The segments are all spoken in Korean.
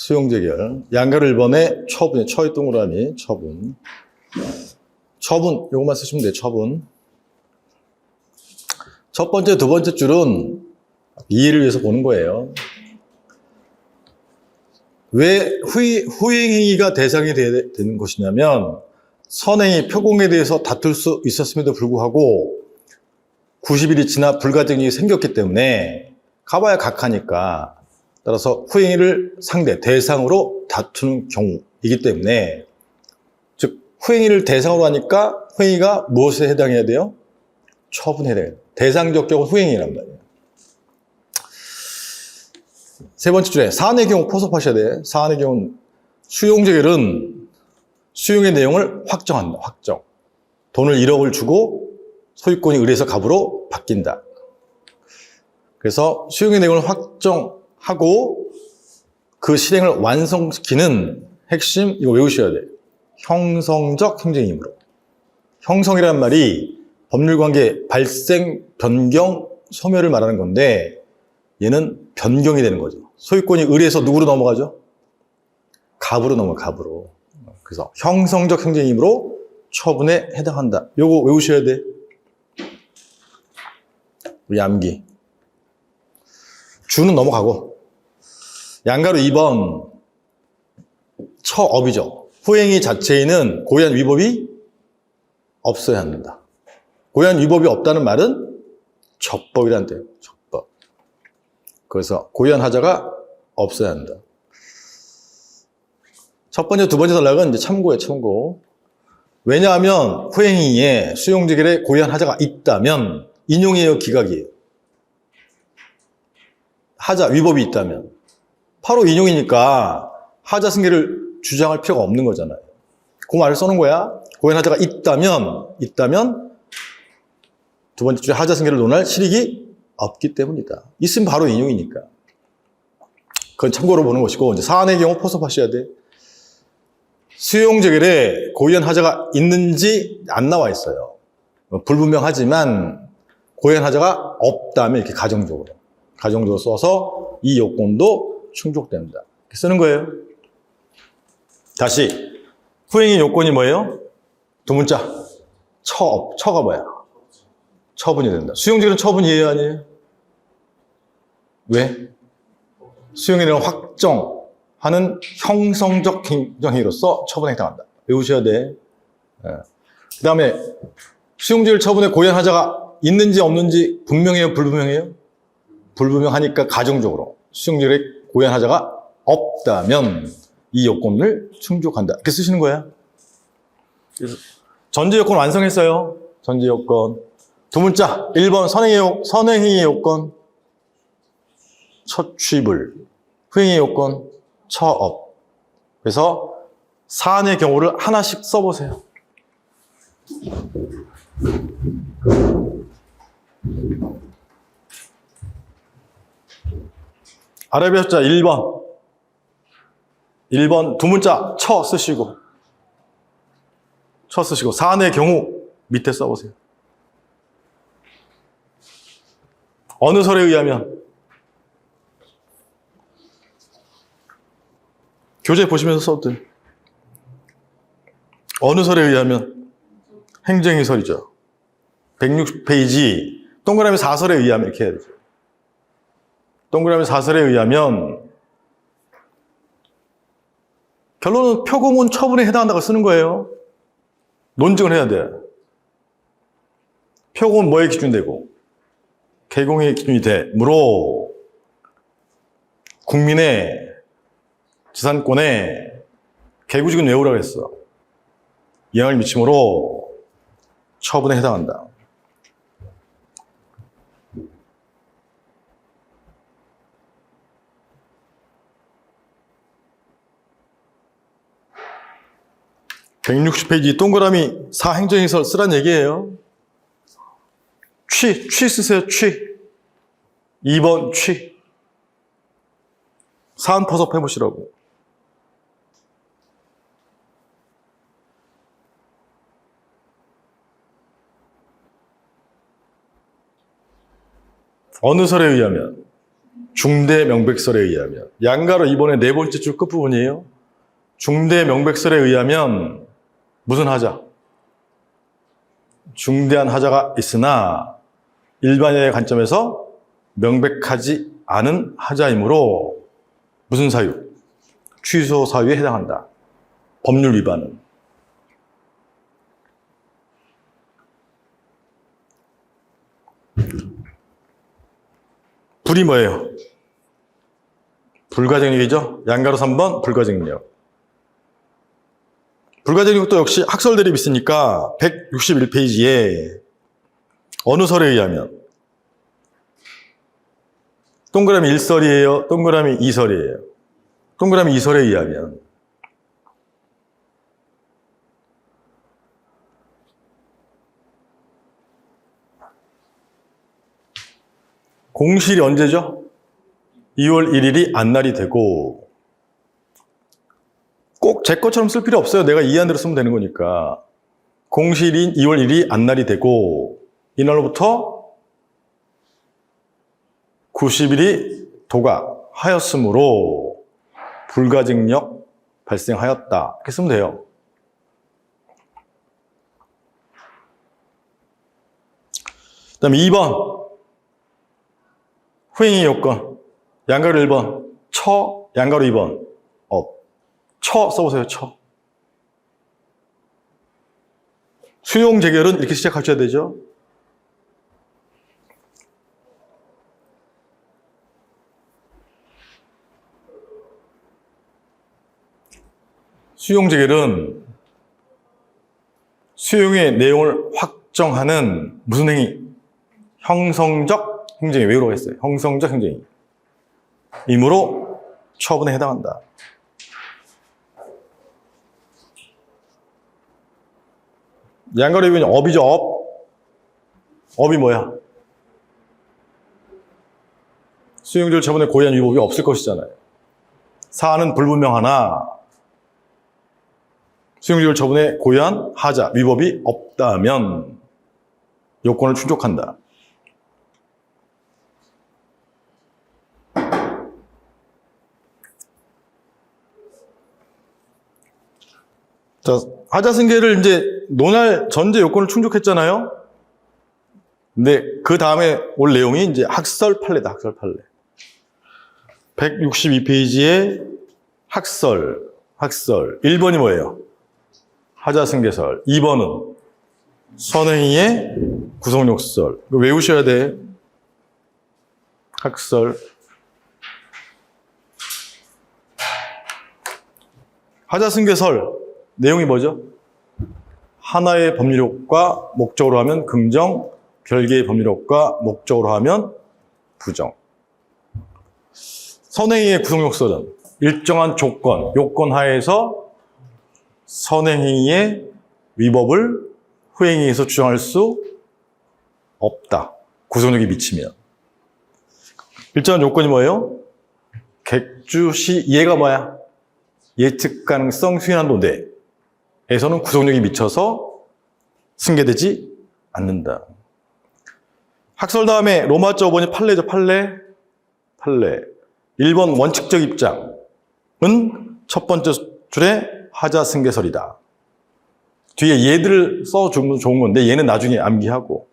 수용재결. 양가를 1번에 처분이, 처의 동그라미, 처분. 처분, 요것만 쓰시면 돼요, 처분. 첫 번째, 두 번째 줄은 이해를 위해서 보는 거예요. 왜 후행행위가 대상이 되는 것이냐면, 선행이 표공에 대해서 다툴 수 있었음에도 불구하고 90일이 지나 불가증이 생겼기 때문에 가봐야 각하니까, 따라서 후행위를 상대, 대상으로 다투는 경우이기 때문에, 즉 후행위를 대상으로 하니까 후행위가 무엇에 해당해야 돼요? 처분에 해당해요. 대상적 경우 후행위란 말이에요. 세 번째 줄에 사안의 경우 포섭하셔야 돼. 사안의 경우는 수용재결은 수용의 내용을 확정한다. 확정. 돈을 1억을 주고 소유권이 을에서 갑으로 바뀐다. 그래서 수용의 내용을 확정하고 그 실행을 완성시키는 핵심, 이거 외우셔야 돼요. 형성적 행정이므로. 형성이라는 말이 법률관계 발생, 변경, 소멸을 말하는 건데, 얘는 변경이 되는 거죠. 소유권이 을에서 누구로 넘어가죠? 갑으로 갑으로. 그래서 형성적 행정이므로 처분에 해당한다. 요거 외우셔야 돼. 우리 암기. 주는 넘어가고. 양가로 2번 처업이죠. 후행위 자체에는 고의한 위법이 없어야 한다. 고의한 위법이 없다는 말은 적법이라는 뜻이에요. 적법. 그래서 고의한 하자가 없어야 한다. 첫 번째, 두 번째 단락은 이제 참고예요, 참고. 왜냐하면 후행위에 수용재결에 고의한 하자가 있다면 인용이에요, 기각이에요? 하자, 위법이 있다면. 바로 인용이니까 하자 승계를 주장할 필요가 없는 거잖아요. 그 말을 써놓은 거야. 고의한 하자가 있다면 두 번째 줄에 하자 승계를 논할 실익이 없기 때문이다. 있으면 바로 인용이니까. 그건 참고로 보는 것이고, 이제 사안의 경우 포섭하셔야 돼. 수용재결에 고의한 하자가 있는지 안 나와 있어요. 불분명하지만 고의한 하자가 없다면 이렇게 가정적으로 써서 이 요건도 충족된다. 이렇게 쓰는 거예요. 다시 후행의 요건이 뭐예요? 두 문자. 처가 뭐야? 처분이 된다. 수용재결은 처분이에요, 아니에요? 왜? 수용에 대한 확정하는 형성적 행정행위로서 처분에 해당한다. 외우셔야 돼. 그 다음에 수용재결 처분에 고의한 하자가 있는지 없는지 분명해요, 불분명해요? 불분명하니까 가정적으로 수용재결에 고의한 하자가 없다면 이 요건을 충족한다. 이렇게 쓰시는 거야. 그래서 전제 요건 완성했어요. 전제 요건. 두 문자. 1번 선행행위의 요건. 처취불. 후행의 요건. 처업. 그래서 사안의 경우를 하나씩 써보세요. 아래 배웠자 1번. 1번 두 문자 처 쓰시고 사안의 경우 밑에 써보세요. 어느 설에 의하면 교재 보시면서 써도 돼요. 어느 설에 의하면 행정의 설이죠. 160페이지 동그라미 4설에 의하면 이렇게 해야 되죠. 동그라미 4설에 의하면 결론은 표공은 처분에 해당한다고 쓰는 거예요. 논증을 해야 돼. 표공은 뭐에 기준되고 개공의 기준이 되므로 국민의 재산권에 개구직은 외우라고 했어. 영향을 미침으로 처분에 해당한다. (160페이지) 동그라미 4 행정의설 쓰란 얘기예요. 취 쓰세요. 취. 2번 취. 사안 포섭 해보시라고. 어느 설에 의하면 중대명백설에 의하면, 양가로 이번에 네 번째 줄 끝부분이에요. 중대명백설에 의하면 무슨 하자? 중대한 하자가 있으나 일반인의 관점에서 명백하지 않은 하자이므로 무슨 사유? 취소 사유에 해당한다. 법률 위반은. 불이 뭐예요? 불가증력이죠? 양가로 3번 불가증력. 불가증력도 역시 학설 대립 있으니까 161페이지에 어느 설에 의하면 동그라미 1설이에요? 동그라미 2설이에요? 동그라미 2설에 의하면 공실이 언제죠? 2월 1일이 안날이 되고 꼭 제 것처럼 쓸 필요 없어요. 내가 이해한 대로 쓰면 되는 거니까. 공실인 2월 1일이 안날이 되고 이날로부터 90일이 도각하였으므로 불가증력 발생하였다. 이렇게 쓰면 돼요. 그 다음에 2번 후행의 요건. 양가로 1번 처, 양가로 2번 업. 처 써보세요. 처. 수용 재결은 이렇게 시작하셔야 되죠. 수용 재결은 수용의 내용을 확정하는 무슨 행위? 형성적 행정이. 왜 그러고 했어요? 형성적 행정이. 이므로 처분에 해당한다. 양가로 이변이 업이죠. 업. 업이 뭐야? 수용절 처분에 고의한 위법이 없을 것이잖아요. 사안은 불분명하나 수용절 처분에 고의한 하자, 위법이 없다면 요건을 충족한다. 자, 하자승계를 이제 논할 전제 요건을 충족했잖아요. 근데 그 다음에 올 내용이 이제 학설 판례다. 학설 판례. 162페이지에 학설. 1번이 뭐예요? 하자승계설. 2번은 선행위의 구성욕설. 이거 외우셔야 돼. 학설. 하자승계설. 내용이 뭐죠? 하나의 법률효과 목적으로 하면 긍정, 별개의 법률효과 목적으로 하면 부정. 선행위의 구성욕설은 일정한 조건, 요건 하에서 선행위의 위법을 후행위에서 주장할 수 없다. 구성력이 미치면. 일정한 요건이 뭐예요? 객주시 얘가 뭐야? 예측 가능성 수행한 논대. 에서는 구속력이 미쳐서 승계되지 않는다. 학설 다음에 로마자 5번이 판례죠. 판례. 1번 원칙적 입장은 첫 번째 줄에 하자승계설이다. 뒤에 얘들을 써주면 좋은 건데 얘는 나중에 암기하고.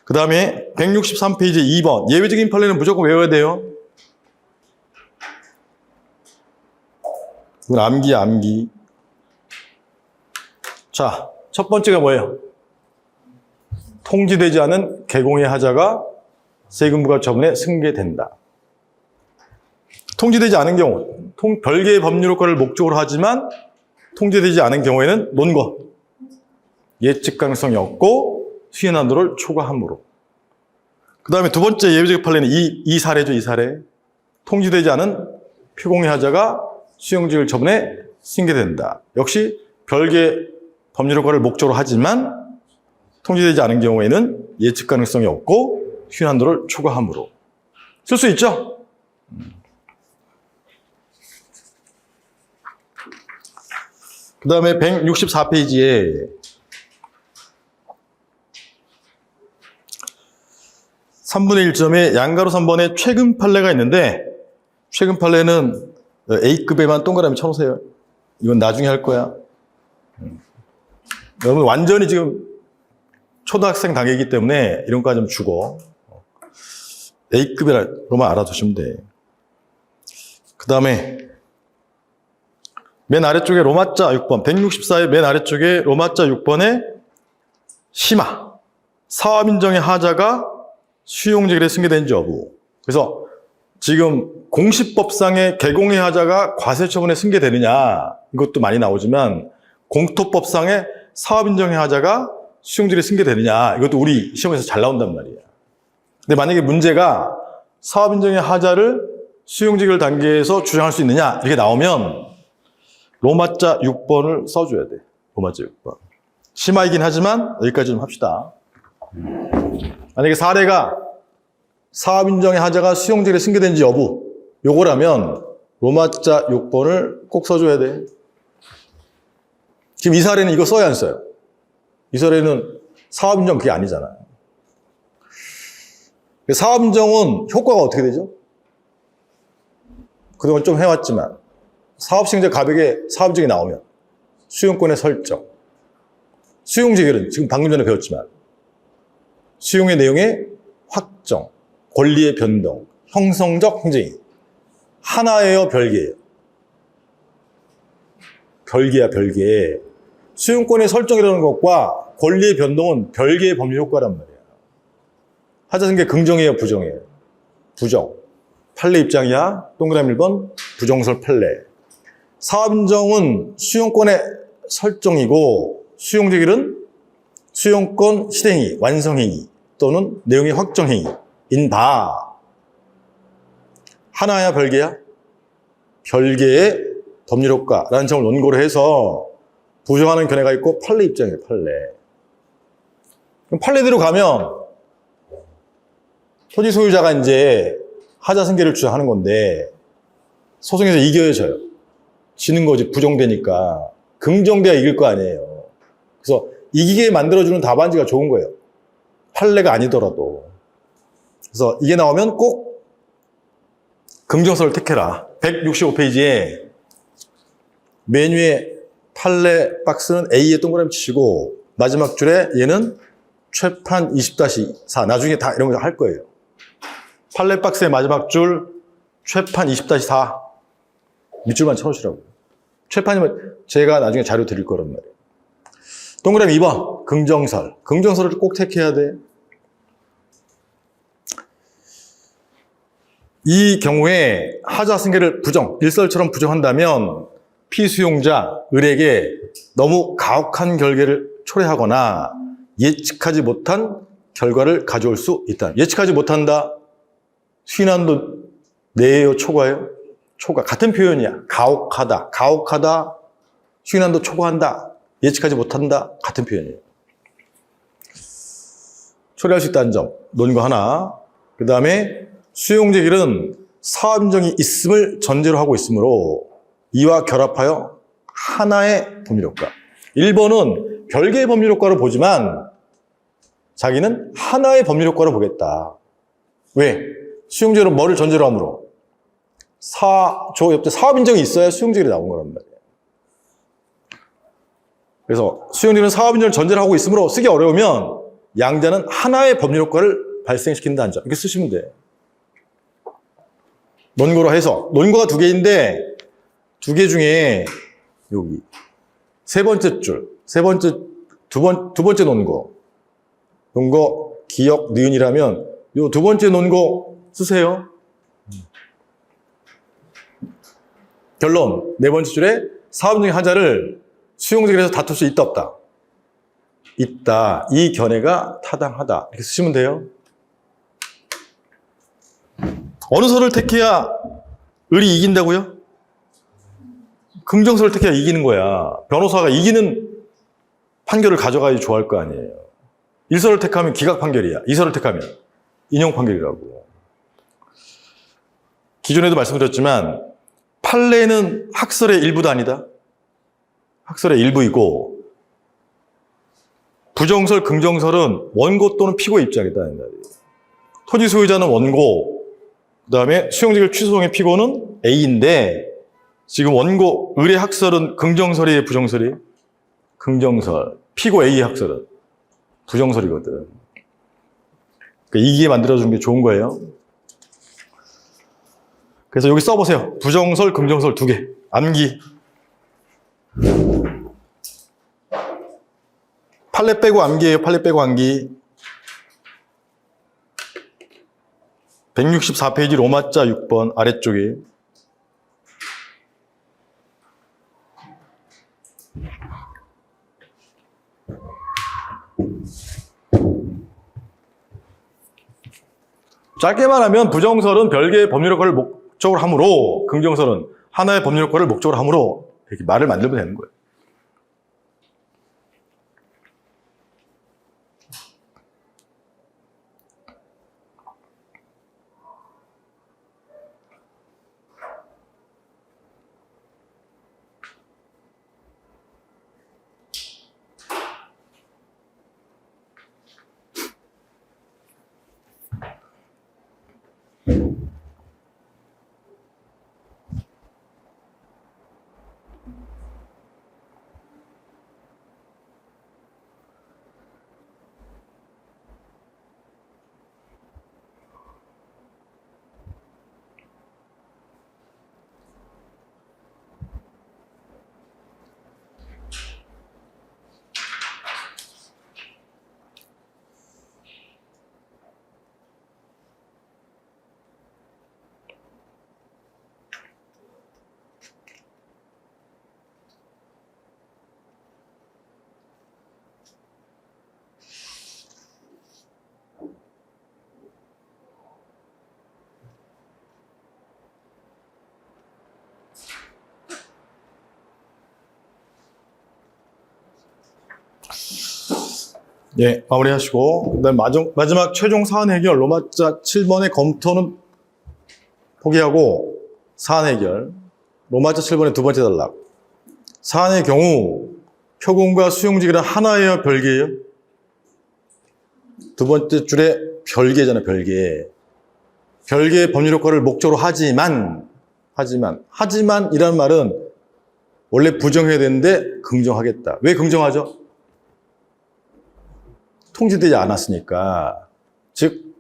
그 다음에 163페이지 2번 예외적인 판례는 무조건 외워야 돼요. 이건 암기. 자, 첫 번째가 뭐예요? 통지되지 않은 개공의 하자가 세금부과 처분에 승계된다. 통지되지 않은 경우, 별개의 법률 효과를 목적으로 하지만 통지되지 않은 경우에는 논거, 예측 가능성이 없고 수행 한도를 초과함으로. 그 다음에 두 번째 예외적 판례는 이 사례죠. 이 사례. 통지되지 않은 표공의 하자가 수용지을 처분에 승계된다. 역시 별개 법률 효과를 목적으로 하지만 통지되지 않은 경우에는 예측 가능성이 없고 수행 한도를 초과함으로. 쓸 수 있죠? 그 다음에 164페이지에 3분의 1점에 양가로 3번에 최근 판례가 있는데, 최근 판례는 A급에만 동그라미 쳐놓으세요. 이건 나중에 할 거야. 여러분 완전히 지금 초등학생 단계이기 때문에 이런 거좀 주고 A급이라고만 알아두시면 돼. 그 다음에 맨 아래쪽에 로마자 6번, 164의 맨 아래쪽에 로마자 6번에 심화, 사업인정의 하자가 수용직일에 승계된지 여부. 그래서 지금 공시법상의 개공의 하자가 과세처분에 승계되느냐, 이것도 많이 나오지만 공토법상의 사업인정의 하자가 수용직일에 승계되느냐, 이것도 우리 시험에서 잘 나온단 말이야. 근데 만약에 문제가 사업인정의 하자를 수용직일 단계에서 주장할 수 있느냐 이렇게 나오면 로마자 6번을 써줘야 돼. 로마자 6번. 심화이긴 하지만 여기까지 좀 합시다. 만약에 사례가 사업인정의 하자가 수용직일에 승계된지 여부, 요거라면 로마자 6번을 꼭 써줘야 돼. 지금 이 사례는 이거 써야 안 써요? 이 사례는 사업인정 그게 아니잖아요. 사업인정은 효과가 어떻게 되죠? 그동안 좀 해왔지만 사업시행자 가백에 사업인정이 나오면 수용권의 설정, 수용직일은 지금 방금 전에 배웠지만 수용의 내용의 확정, 권리의 변동, 형성적 행정이 하나예요, 별개예요? 별개야, 별개. 수용권의 설정이라는 것과 권리의 변동은 별개의 법률 효과란 말이야. 하자승계 긍정이에요, 부정이에요? 부정. 판례 입장이야. 동그라미 1번 부정설 판례. 사업인정은 수용권의 설정이고 수용직일은 수용권 실행이, 완성행위 또는 내용의 확정행위인 바. 하나야, 별개야? 별개의 법률 효과라는 점을 논거로 해서 부정하는 견해가 있고 판례 입장이에요, 판례. 그럼 판례대로 가면 토지 소유자가 이제 하자 승계를 주장하는 건데 소송에서 이겨야 져요. 지는 거지, 부정되니까. 긍정돼야 이길 거 아니에요. 그래서 이기게 만들어주는 답안지가 좋은 거예요. 판례가 아니더라도. 그래서 이게 나오면 꼭 긍정설을 택해라. 165페이지에 맨 위에 판례 박스는 A에 동그라미 치시고 마지막 줄에 얘는 최판 20-4. 나중에 다 이런 거 할 거예요. 판례 박스의 마지막 줄 최판 20-4 밑줄만 쳐놓으시라고요. 최판이면 제가 나중에 자료 드릴 거란 말이에요. 동그라미 2번 긍정설. 긍정설을 꼭 택해야 돼. 이 경우에 하자 승계를 부정, 일설처럼 부정한다면 피수용자, 을에게 너무 가혹한 결계를 초래하거나 예측하지 못한 결과를 가져올 수 있다. 예측하지 못한다. 수인한도 내예요, 초과예요? 초과. 같은 표현이야. 가혹하다. 가혹하다. 수인한도 초과한다. 예측하지 못한다. 같은 표현이에요. 처리할 수 있다는 점. 논거 하나. 그 다음에 수용직일은 사업인정이 있음을 전제로 하고 있으므로 이와 결합하여 하나의 법률효과. 1번은 별개의 법률효과로 보지만 자기는 하나의 법률효과로 보겠다. 왜? 수용직일은 뭐를 전제로 하므로? 저 옆에 사업인정이 있어야 수용직일이 나온 거란 말이에요. 그래서 수용직일은 사업인정을 전제로 하고 있으므로 쓰기 어려우면 양자는 하나의 법률효과를 발생시킨다는 점. 이렇게 쓰시면 돼. 논거로 해서. 논거가 2개인데 2개 중에 여기 세 번째 줄, 두 번째 논거. 논거 기역 니은이라면 요 2번째 논거 쓰세요. 결론. 4번째 줄에 사업인정의 하자를 수용직일에서 다툴 수 있다, 없다? 있다. 이 견해가 타당하다. 이렇게 쓰시면 돼요. 어느 설을 택해야 을이 이긴다고요? 긍정설을 택해야 이기는 거야. 변호사가 이기는 판결을 가져가야지 좋아할 거 아니에요. 1설을 택하면 기각 판결이야. 2설을 택하면 인용 판결이라고. 기존에도 말씀드렸지만 판례는 학설의 일부도 아니다. 학설의 일부이고 부정설, 긍정설은 원고 또는 피고의 입장이다. 토지 소유자는 원고, 그 다음에 수용직을 취소송의 피고는 A인데, 지금 원고 의뢰 학설은 긍정설이에요, 부정설이에요? 긍정설. 피고 A 학설은 부정설이거든. 그러니까 이기게 만들어준 게 좋은 거예요. 그래서 여기 써보세요. 부정설, 긍정설 두 개. 암기. 판례 빼고 암기예요. 판례 빼고 암기. 164페이지 로마자 6번 아래쪽에. 짧게 말하면 부정설은 별개의 법률 효과를 목적으로 하므로, 긍정설은 하나의 법률 효과를 목적으로 하므로 이렇게 말을 만들면 되는 거예요. 예, 마무리하시고, 그다음 마지막 최종 사안 해결 로마자 7번의 검토는 포기하고 사안 해결 로마자 7번의 두 번째 단락. 사안의 경우 표공과 수용직이란 하나예요, 별개예요? 두 번째 줄에 별개잖아요, 별개. 별개의 법률 효과를 목적으로 하지만 이라는 말은 원래 부정해야 되는데 긍정하겠다. 왜 긍정하죠? 통지되지 않았으니까. 즉,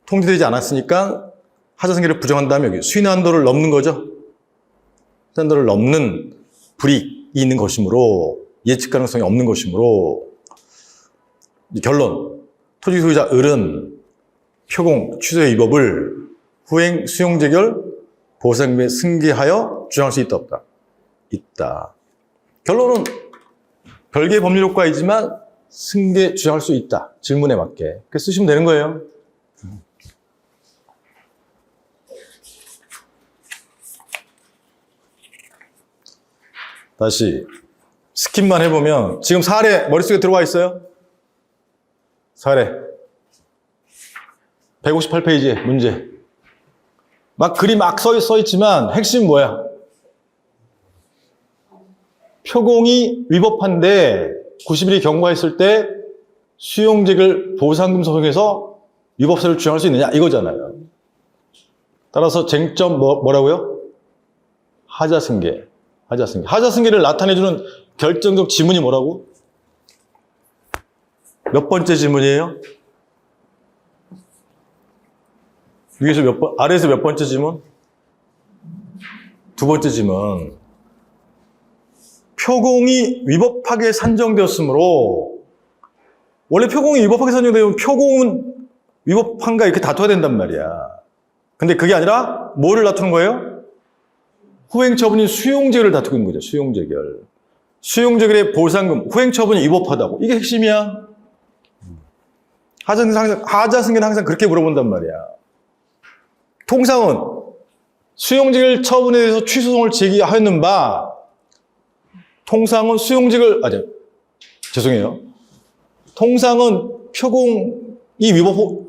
통지되지 않았으니까 하자승계를 부정한다면 여기 수인한도를 넘는 거죠. 수인한도를 넘는 불이익이 있는 것이므로, 예측 가능성이 없는 것이므로, 결론. 토지 소유자 을은 표공 취소의 위법을 후행 수용재결 보상금에 승계하여 주장할 수 있다, 없다? 있다. 결론은 별개의 법률 효과이지만 승계 주장할 수 있다. 질문에 맞게. 그렇게 쓰시면 되는 거예요. 다시 스킵만 해보면 지금 사례 머릿속에 들어와 있어요? 사례 158페이지에 문제. 막 글이 막 써 있지만 핵심 뭐야? 표공이 위법한데 90일이 경과했을 때 수용직을 보상금 소송에서 위법사를 주장할 수 있느냐 이거잖아요. 따라서 쟁점 뭐라고요? 하자승계. 하자승계를 나타내주는 결정적 지문이 뭐라고? 몇 번째 지문이에요? 위에서 몇 번, 아래에서 몇 번째 지문? 두 번째 지문. 표공이 위법하게 산정되었으므로, 원래 표공이 위법하게 산정되면 표공은 위법한가 이렇게 다퉈야 된단 말이야. 근데 그게 아니라 뭐를 다투는 거예요? 후행처분인 수용재결을 다투고 있는 거죠. 수용재결. 수용재결의 보상금, 후행처분이 위법하다고. 이게 핵심이야. 하자승계는 항상 그렇게 물어본단 말이야. 통상은 수용재결 처분에 대해서 취소송을 제기하였는 바, 통상은 통상은 표공이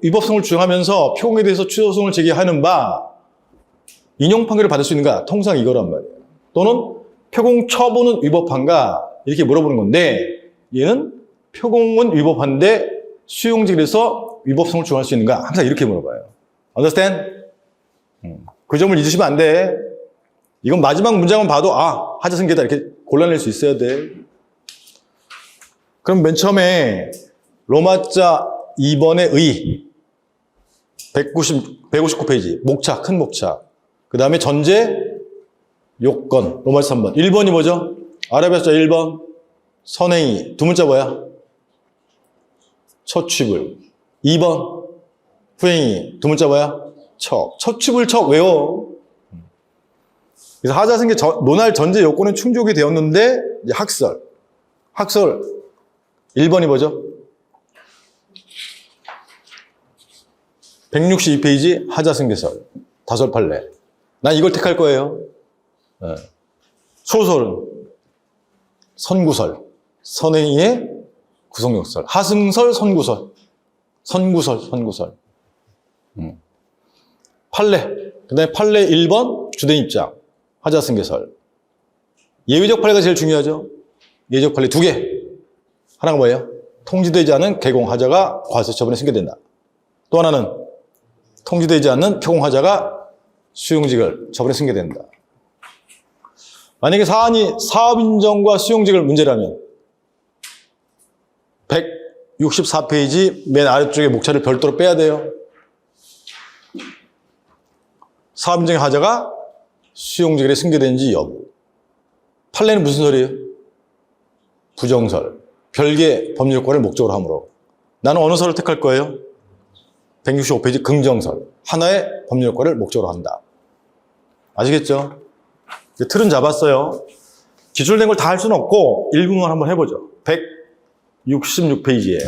위법성을 주장하면서 표공에 대해서 취소송을 제기하는 바 인용 판결을 받을 수 있는가? 통상 이거란 말이에요. 또는 표공 처분은 위법한가? 이렇게 물어보는 건데, 얘는 표공은 위법한데 수용직에서 위법성을 주장할 수 있는가? 항상 이렇게 물어봐요. Understand? 그 점을 잊으시면 안 돼. 이건 마지막 문장만 봐도 하자승계다 이렇게 골라낼 수 있어야 돼. 그럼 맨 처음에 로마자 2번의 의 159페이지 목차, 큰 목차. 그 다음에 전제 요건 로마자 3번. 1번이 뭐죠? 아라비아자 1번 선행이 두 문자 뭐야? 처취불. 2번 후행이 두 문자 뭐야? 처취불 척 외워. 그래서 하자승계 논할 전제 요건은 충족이 되었는데 이제 학설 1번이 뭐죠? 162페이지 하자승계설 다설 판례. 난 이걸 택할 거예요. 네. 소설은 선구설, 선행의 구성역설, 하승설, 선구설. 판례. 그 다음에 판례 1번 주된 입장 하자승계설. 예외적 판례가 제일 중요하죠. 예외적 판례 2개. 하나가 뭐예요? 통지되지 않은 개공하자가 과세처분에 승계된다. 또 하나는 통지되지 않는 개공하자가 수용직을 처분에 승계된다. 만약에 사안이 사업인정과 수용직을 문제라면 164페이지 맨 아래쪽에 목차를 별도로 빼야 돼요. 사업인정의 하자가 수용직에 승계된지 여부. 판례는 무슨 소리예요? 부정설. 별개 법률권을 목적으로 하므로. 나는 어느 설을 택할 거예요? 165페이지 긍정설. 하나의 법률권을 목적으로 한다. 아시겠죠? 틀은 잡았어요. 기출된 걸 다 할 수는 없고 일부만 한번 해보죠. 166페이지에